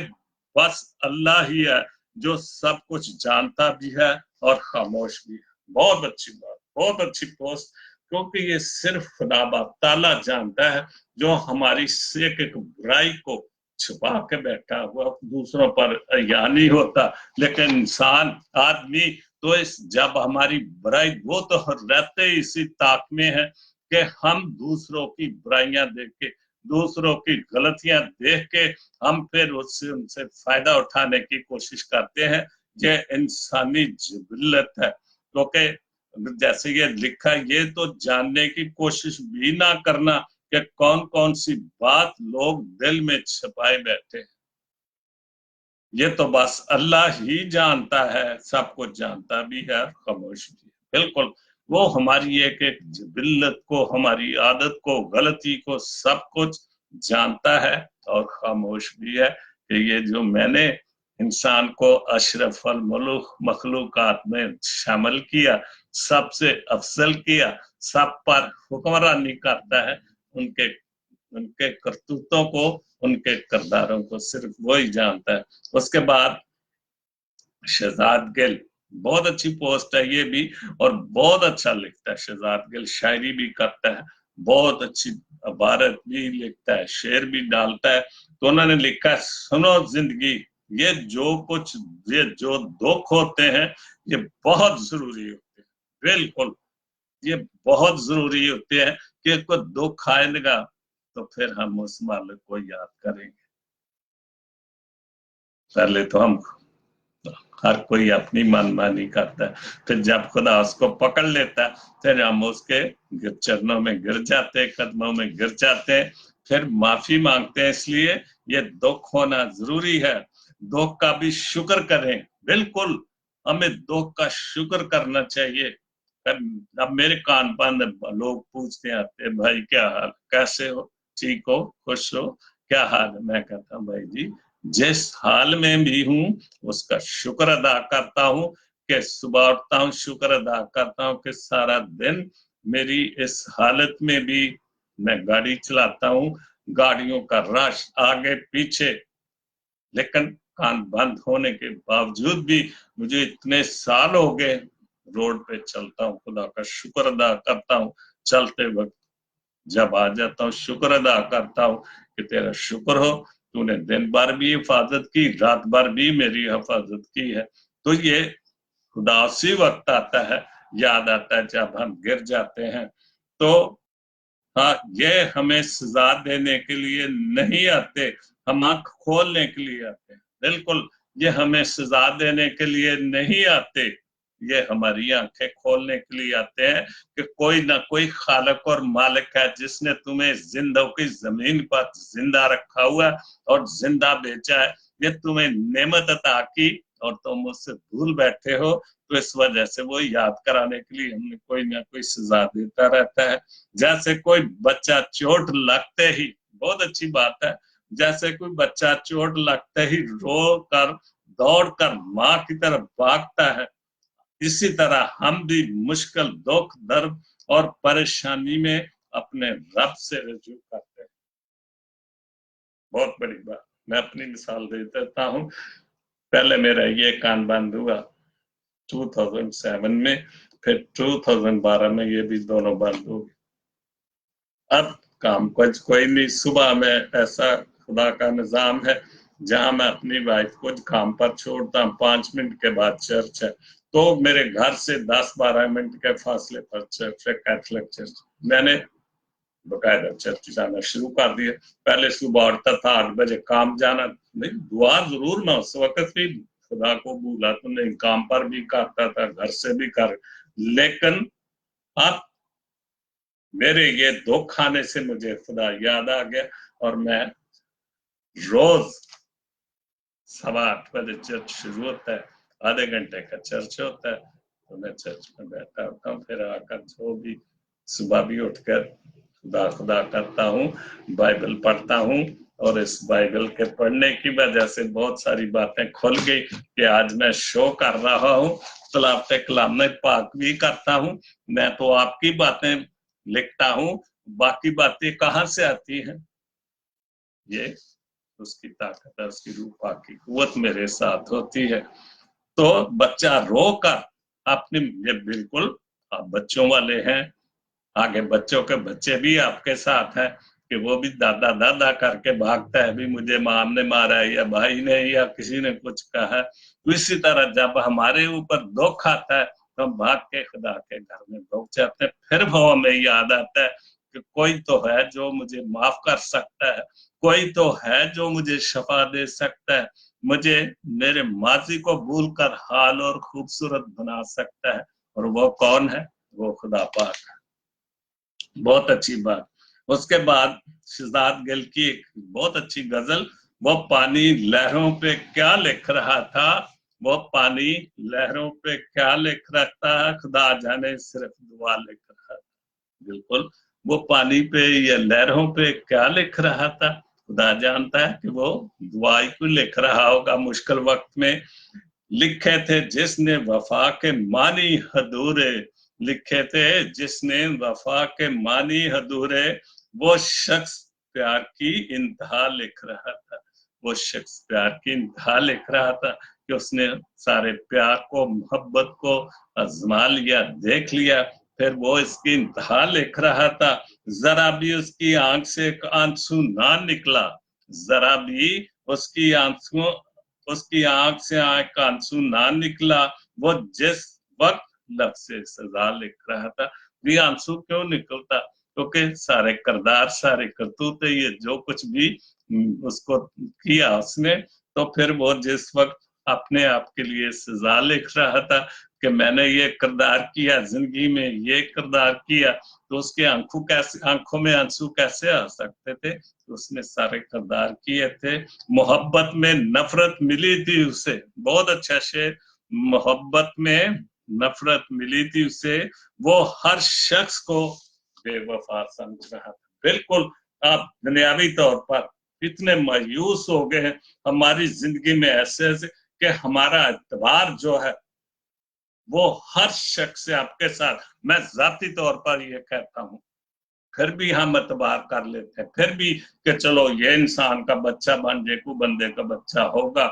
बस अल्लाह ही है जो सब कुछ जानता भी है और खामोश भी है। बहुत अच्छी बात, बहुत अच्छी पोस्ट, क्योंकि ये सिर्फ खुदा बाप ताला जानता है जो हमारी एक एक बुराई को छुपा के बैठा हुआ, दूसरों पर या नहीं होता। लेकिन इंसान आदमी तो जब हमारी बुराई, वो तो रहते इसी ताक में है कि हम दूसरों की बुराइयां देख के, दूसरों की गलतियां देख के हम फिर उससे उनसे फायदा उठाने की कोशिश करते हैं। ये इंसानी जिबिल्लत है। क्योंकि जैसे ये लिखा, ये तो जानने की कोशिश भी ना करना कि कौन कौन सी बात लोग दिल में छिपाए बैठे हैं। ये तो बस अल्लाह ही जानता है, सब कुछ जानता भी है, खामोश भी है। बिल्कुल, वो हमारी एक एक जिबिल्लत को, हमारी आदत को, गलती को, सब कुछ जानता है और खामोश भी है। कि ये जो मैंने इंसान को अशरफल मखलूकात में शामिल किया, सबसे अफजल किया, सब पर हुक्मरानी करता है, उनके उनके करतूतों को, उनके किरदारों को सिर्फ वही जानता है। उसके बाद शहजाद गिल, बहुत अच्छी पोस्ट है ये भी, और बहुत अच्छा लिखता है शहजाद गिल, शायरी भी करता है, बहुत अच्छी इबारत भी लिखता है, शेर भी डालता है। तो उन्होंने लिखा है, सुनो जिंदगी, ये जो कुछ, ये जो दुख होते हैं ये बहुत जरूरी होते हैं। बिल्कुल, ये बहुत जरूरी होते हैं कि कोई दुख आएगा तो फिर हम उस मालिक को याद करेंगे। पहले तो हम, हर कोई अपनी मनमानी करता है, फिर जब खुदा उसको पकड़ लेता है फिर हम उसके चरणों में गिर जाते हैं, कदमों में गिर जाते हैं, फिर माफी मांगते हैं। इसलिए ये दुख होना जरूरी है। दुख का भी शुक्र करें। बिल्कुल, हमें दुख का शुक्र करना चाहिए। अब मेरे कान बंद, लोग पूछते आते, भाई क्या हाल, कैसे हो, ठीक हो, खुश हो, क्या हाल है? मैं कहता हूँ भाई जी, जिस हाल में भी हूँ उसका शुक्र अदा करता हूँ कि सुबह उठता हूँ, शुक्र अदा करता हूँ कि सारा दिन मेरी इस हालत में भी मैं गाड़ी चलाता हूँ, गाड़ियों का रश आगे पीछे, लेकिन कान बंद होने के बावजूद भी मुझे इतने साल हो गए रोड पे चलता हूँ, खुदा का शुक्र अदा करता हूँ। चलते वक्त जब आ जाता हूँ शुक्र अदा करता हूँ कि तेरा शुक्र हो, तूने दिन भर भी हिफाजत की, रात भर भी मेरी हिफाजत की है। तो ये खुदा उसी वक्त आता है, याद आता है जब हम गिर जाते हैं। तो हाँ, ये हमें सजा देने के लिए नहीं आते, हम आंख खोलने के लिए आते हैं। बिल्कुल, ये हमें सजा देने के लिए नहीं आते, ये हमारी आंखें खोलने के लिए आते हैं कि कोई ना कोई खालिक और मालिक है जिसने तुम्हें जिंदों की जमीन पर जिंदा रखा हुआ और जिंदा बेचा है। ये तुम्हें नेमत अता की और तुम उससे भूल बैठे हो, तो इस वजह से वो याद कराने के लिए हमें कोई ना कोई सजा देता रहता है। जैसे कोई बच्चा चोट लगते ही, बहुत अच्छी बात है, जैसे कोई बच्चा चोट लगते ही रो कर दौड़ कर माँ की तरफ भागता है, इसी तरह हम भी मुश्किल, दुख, दर्द और परेशानी में अपने रब से रजू करते हैं। बहुत बड़ी बात। मैं अपनी मिसाल दे देता हूँ। पहले मेरा ये कान बंद हुआ 2007 में, फिर 2012 में ये भी दोनों बंद हो गए। अब काम कुछ कोई नहीं, सुबह में ऐसा खुदा का निजाम है जहां मैं अपनी वाइफ को काम पर छोड़ता हूँ, 5 मिनट के बाद चर्च है, तो मेरे घर से 10-12 मिनट के फासले पर चर्च है, कैथोलिक चर्च। मैंने बकायदा चर्च जाना शुरू कर दिया। पहले सुबह उठता था 8 बजे, काम जाना नहीं, दुआ जरूर मैं उस वक्त भी खुदा को भूला तो नहीं, काम पर भी करता था, घर से भी कर, लेकिन अब मेरे ये दुख आने से मुझे खुदा याद आ गया और मैं रोज 8:15 बजे चर्च शुरू होता है, आधे घंटे का चर्च होता है, तो मैं चर्च में बैठा होता हूँ। फिर आकर जो भी सुबह भी उठकर खुदा खुदा करता हूँ, बाइबल पढ़ता हूँ, और इस बाइबल के पढ़ने की वजह से बहुत सारी बातें खुल गई कि आज मैं शो कर रहा हूँ, तलावत कलाम पाक भी करता हूँ। मैं तो आपकी बातें लिखता हूँ, बाकी बातें कहाँ से आती हैं? ये उसकी ताकत है, उसकी रूह की कुवत मेरे साथ होती है। तो बच्चा रोकर अपने, ये बिल्कुल आप बच्चों वाले हैं, आगे बच्चों के बच्चे भी आपके साथ हैं कि वो भी दादा दादा करके भागता है, भी मुझे माँ ने मारा है या भाई ने या किसी ने कुछ कहा है। तो इसी तरह जब हमारे ऊपर दुख आता है तो हम भाग के खुदा के घर में पहुंच जाते हैं। फिर वो हमें याद आता है कि कोई तो है जो मुझे माफ कर सकता है, कोई तो है जो मुझे शफा दे सकता है, मुझे मेरे माजी को भूल कर हाल और खूबसूरत बना सकता है। और वो कौन है? वो खुदा पाक। बहुत अच्छी बात। उसके बाद शहजाद गिल की एक बहुत अच्छी गजल, वो पानी लहरों पे क्या लिख रहा था, वो पानी लहरों पे क्या लिख रहा था, खुदा जाने सिर्फ दुआ लिख रहा था। बिल्कुल, वो पानी पे या लहरों पे क्या लिख रहा था, खुदा जानता है कि वो दुआ ही को लिख रहा होगा मुश्किल वक्त में। लिखे थे जिसने वफा के मानी अधूरे, लिखे थे जिसने वफा के मानी अधूरे, वो शख्स प्यार की इंतहा लिख रहा था। वो शख्स प्यार की इंतहा लिख रहा था कि उसने सारे प्यार को, मोहब्बत को आजमा लिया, देख लिया, फिर वो इसकी इंतहा लिख रहा था। जरा भी उसकी आंख से एक आंसू ना निकला, जरा भी उसकी आंसू, उसकी आंख से आंख का आंसू ना निकला, वो जिस वक्त लब से सजा लिख रहा था। ये आंसू क्यों निकलता? क्योंकि सारे किरदार, सारे करतूत, ये जो कुछ भी उसको किया उसने, तो फिर वो जिस वक्त अपने आप के लिए सजा लिख रहा था कि मैंने ये किरदार किया, जिंदगी में ये किरदार किया, तो उसके आंखों में आंसू कैसे आ सकते थे? तो उसने सारे किरदार किए थे। मोहब्बत में नफरत मिली थी उसे, बहुत अच्छा शेर, मोहब्बत में नफरत मिली थी उसे, वो हर शख्स को बेवफा समझ रहा था। बिल्कुल, आप दुनियावी तौर पर इतने मायूस हो गए हैं हमारी जिंदगी में ऐसे ऐसे कि हमारा एतबार जो है वो हर शख्स से आपके साथ, मैं जाती तौर पर ये कहता हूँ, फिर भी हम एतबार कर लेते हैं, फिर भी कि चलो ये इंसान का बच्चा बन जाए, को बंदे का बच्चा होगा,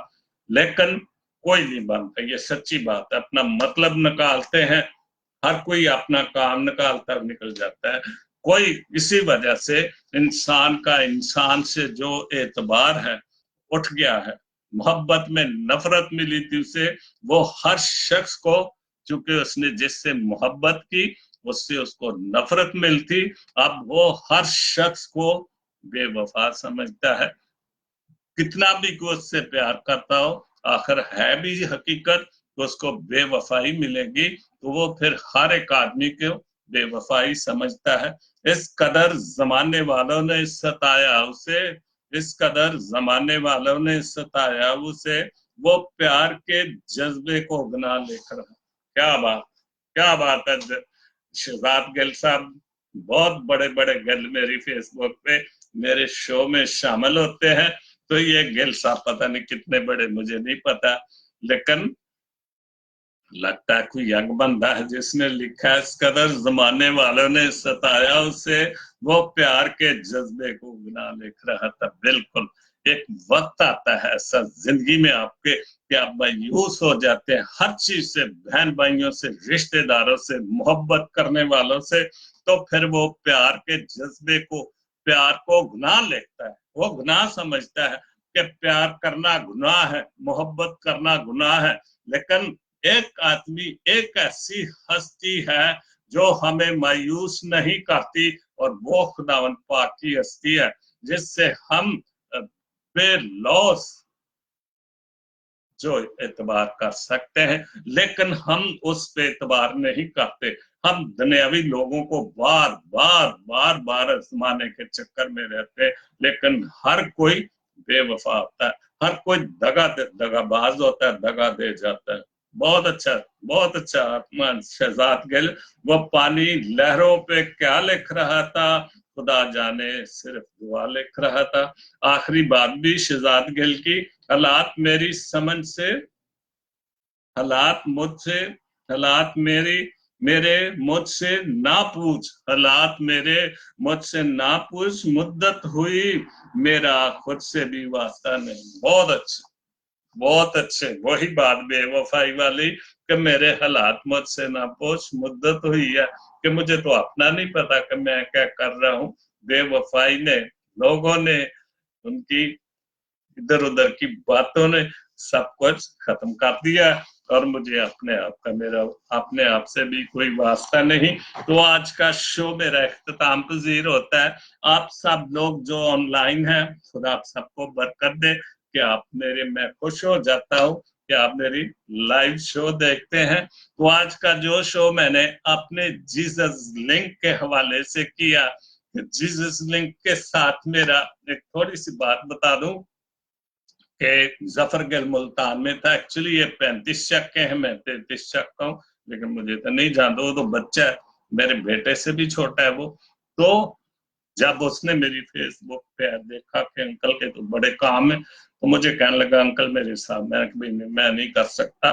लेकिन कोई नहीं बनता। ये सच्ची बात है। अपना मतलब निकालते हैं, हर कोई अपना काम निकालता निकल जाता है। कोई इसी वजह से इंसान का इंसान से जो एतबार है उठ गया है। मोहब्बत में नफरत मिली थी उसे, वो हर शख्स को, चूंकि उसने जिससे मोहब्बत की उससे उसको नफरत मिलती, अब वो हर शख्स को बेवफा समझता है। कितना भी कोई उससे प्यार करता हो, आखिर है भी हकीकत तो उसको बेवफाई मिलेगी, तो वो फिर हर एक आदमी को बेवफाई समझता है। इस कदर जमाने वालों ने सताया उसे, इस कदर जमाने वालों ने सताया उसे, वो प्यार के जज्बे को बना लेकर। क्या बात, क्या बात है। शहजाद गिल साहब बहुत बड़े बड़े गिल मेरी फेसबुक पे मेरे शो में शामिल होते हैं, तो ये गिल साहब पता नहीं कितने बड़े, मुझे नहीं पता, लेकिन लगता है कोई यंग बंदा है जिसने लिखा है, इस कदर जमाने वालों ने सताया उसे, वो प्यार के जज्बे को बना लिख रहा था। बिल्कुल, एक वक्त आता है ऐसा जिंदगी में आपके कि आप मायूस हो जाते हैं हर चीज से, बहन भाइयों से, रिश्तेदारों से, मोहब्बत करने वालों से, तो फिर वो प्यार के जज्बे को, प्यार को गुनाह लिखता है। वो गुनाह समझता है कि प्यार करना गुनाह है, मोहब्बत करना गुनाह है, लेकिन एक आदमी, एक ऐसी हस्ती है जो हमें मायूस नहीं करती, और वो खुदावंद पाक की हस्ती है जिससे हम बेलौस जो एतबार कर सकते हैं, लेकिन हम उस पे एतबार नहीं करते। हम दुनियावी लोगों को बार बार आजमाने के चक्कर में रहते हैं, लेकिन हर कोई बेवफा होता है, हर कोई दगाबाज होता है, दगा दे जाता है। बहुत अच्छा आत्मा शहजाद गिल, वो पानी लहरों पे क्या लिख रहा था खुदा जाने, सिर्फ दुआ लिख रहा था। आखिरी बात भी शहजाद गिल की, हालात मेरी समझ से, हालात मुझसे, हालात मेरे मुझसे ना पूछ, हालात मेरे मुझसे ना पूछ, मुद्दत हुई मेरा खुद से भी वास्ता नहीं। बहुत अच्छे, वही बात बेवफाई वाली कि मेरे हालात मुझसे ना पूछ, मुद्दत हुई है कि मुझे तो अपना नहीं पता कि मैं क्या कर रहा हूँ। बेवफाई ने, लोगों ने, उनकी इधर उधर की बातों ने सब कुछ खत्म कर दिया, और मुझे अपने आप का, मेरा अपने आप से भी कोई वास्ता नहीं। तो आज का शो मेरा इख्तिताम पजीर होता है। आप सब लोग जो ऑनलाइन हैं, खुदा आप सबको बरकत दे कि आप मेरे, मैं खुश हो जाता हूँ कि आप मेरी लाइव शो देखते हैं। तो आज का जो शो मैंने अपने जीसस लिंक के हवाले से किया, जीसस लिंक के साथ मेरा एक थोड़ी सी बात बता दूं कि जफर गिल मुल्तान में था। एक्चुअली ये 35 शक हैं, मैं 33 शक का हूँ, लेकिन मुझे तो नहीं जानता, वो तो बच्चा है, मेरे बेटे से भी छोटा है वो। तो जब उसने मेरी फेसबुक पे देखा कि अंकल के तो बड़े काम है, तो मुझे कहने लगा अंकल मेरे साथ, मैं नहीं कर सकता।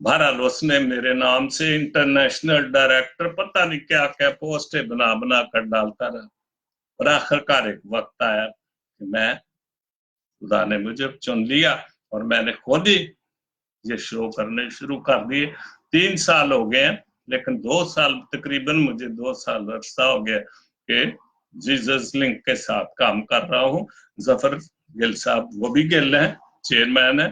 बहरहाल उसने मेरे नाम से इंटरनेशनल डायरेक्टर पता नहीं क्या क्या पोस्टें बना बना कर डालता रहा, और आखिरकार एक वक्त आया कि मैं, खुदा ने मुझे चुन लिया और मैंने खुद ही ये शो करने शुरू कर दिए। 3 साल हो गए हैं, लेकिन 2 साल तकरीबन, मुझे 2 साल अरसा हो गया कि जीसस लिंक के साथ काम कर रहा हूँ। जफर गिल साहब वो भी गिल हैं, चेयरमैन है,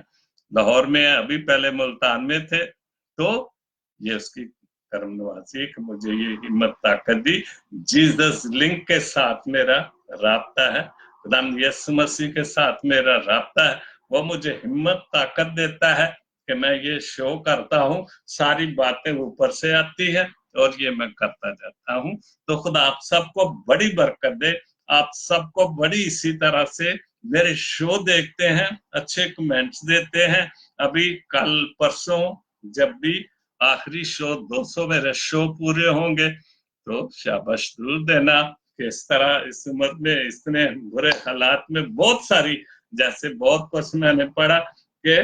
लाहौर में है, अभी पहले मुल्तान में थे। तो ये उसकी करम नवाजी है कि मुझे ये हिम्मत ताकत दी। जीसस लिंक के साथ मेरा राब्ता है, खुदाम यीशु मसीह के साथ मेरा राब्ता है, वो मुझे हिम्मत ताकत देता है कि मैं ये शो करता हूँ। सारी बातें ऊपर से आती है और ये मैं करता जाता हूँ। तो खुदा आप सबको बड़ी बरकत दे, आप सबको बड़ी इसी तरह से मेरे शो देखते हैं, अच्छे कमेंट्स देते हैं। अभी कल परसों जब भी आखिरी शो 200 मेरे शो पूरे होंगे, तो शाबाश जरूर देना कि इस तरह इस उम्र में इतने बुरे हालात में बहुत सारी, जैसे बहुत कुछ मैंने पढ़ा कि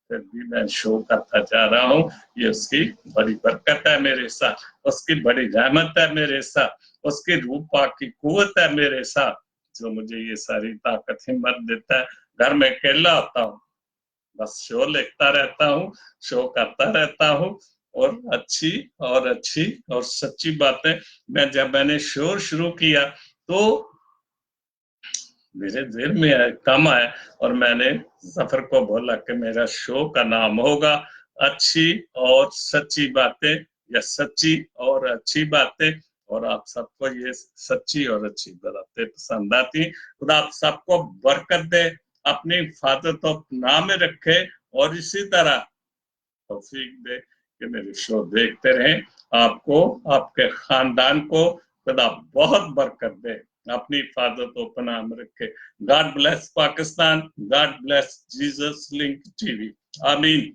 फिर भी मैं शो करता जा रहा हूँ। ये उसकी बड़ी बरकत है मेरे साथ, उसकी बड़ी रहमत है मेरे साथ, उसकी रूह पाक की कुव्वत है मेरे साथ, जो मुझे ये सारी ताकत हिम्मत देता है। घर में अकेला होता हूँ, बस शो लिखता रहता हूँ, शो करता रहता हूँ, और अच्छी और सच्ची बातें। मैंने शो शुरू किया तो मेरे दिल में कम आया, और मैंने जफर को बोला कि मेरा शो का नाम होगा अच्छी और सच्ची बातें, या सच्ची और अच्छी बातें। और आप सबको ये सच्ची और अच्छी बातें पसंद आती। खुदा आप सबको बरकत दे, अपनी हिफाजत और पनाह में रखे, और इसी तरह तौफीक दे कि मेरे शो देखते रहें। आपको, आपके खानदान को खुदा बहुत बरकत दे, अपनी हिफाजत और पनाह में रखे। God bless Pakistan, God bless Jesus link TV. आमीन।